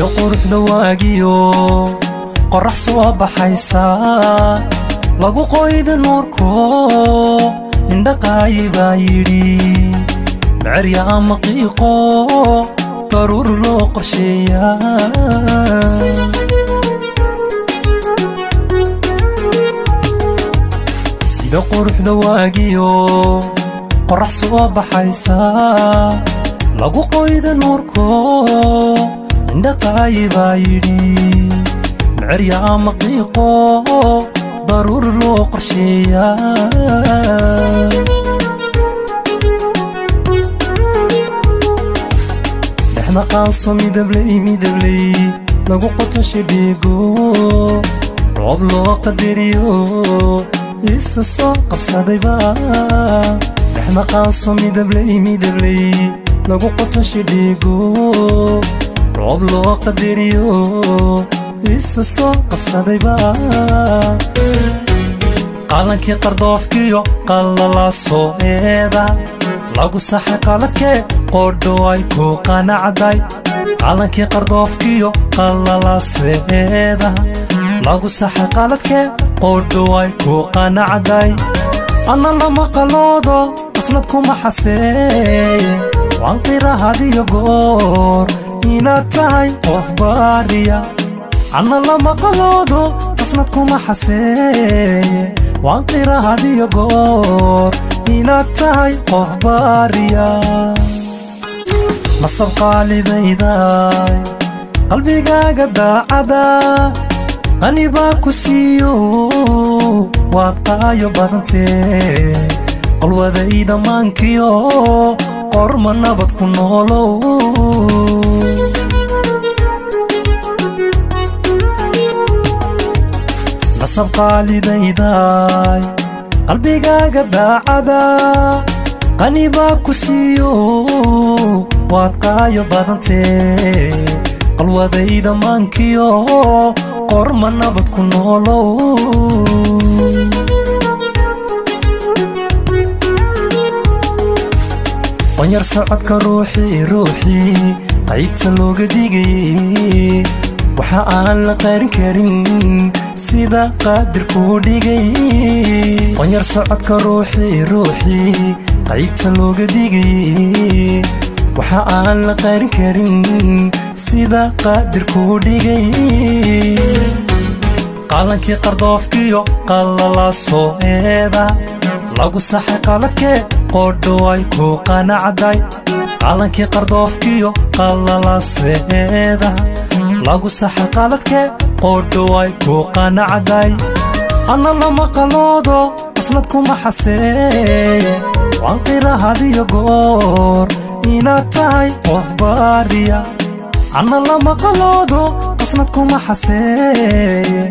sida quruxda waagiyo qorax soo baxaysa lagu qoyda nuurko indhaqayba yiri macriya ama qiiqo daruur loo qorsheeyaa sida quruxda waagiyo qorax soo baxaysa lagu qoyda nuurko indhaqayba yiri macriya ama qiiqo daruur loo qorsheeyaa dhexda qaanso midabley lagu qoto shidhigo roob loo qadariyo isa soo qabsadayba dhexda qaanso midabley lagu qoto shidhigo roob loo qadariyo isa soo qabsadayba qalankii qardoofkiyo qalala soo eeda lagu saxay qaladkee qodho ay ku qanacday qalankii qardoofkiyo qalala seeda lagu saxay qaladkee qodho ay ku qanacday ana lama qaloodo qaslad kuma xaseeye waan qirahadiyo goor inaad tahay qof baariya ana lama qaloodo qaslad kuma xaseeye waan qirahadiyo goor inaad tahay qof baariya nasab qaalidayday qalbigaaga daacada ani baa ku siiyo waad qaayo badantee qalwadayda maankiyo qorma nabad ku noolow nasab qaalidayday qalbigaaga daacada qani baa ku siiyo waad qaayo badantee qalwadayda maankiyo qorma nabad ku noolow qanyar socodka ruuxii qaybta looga dhigay waxa aan la qarin karin sida qaadirkuu dhigay qanyar socodka ruuxii qaybta looga dhigay waxa aan la qarin karin sida qaadirkuu dhigay qalankii qardoofkiyo qalala soo eeda lagu saxay qaladkee qodho ay ku qanacday qalankii qardoofkiyo qalala seeda lagu saxay qaladkee qodho ay ku qanacday ana lama qaloodo qaslad kuma xaseeye waan qirahadiyo goor inaad tahay qof baariya ana lama qaloodo qaslad kuma xaseeye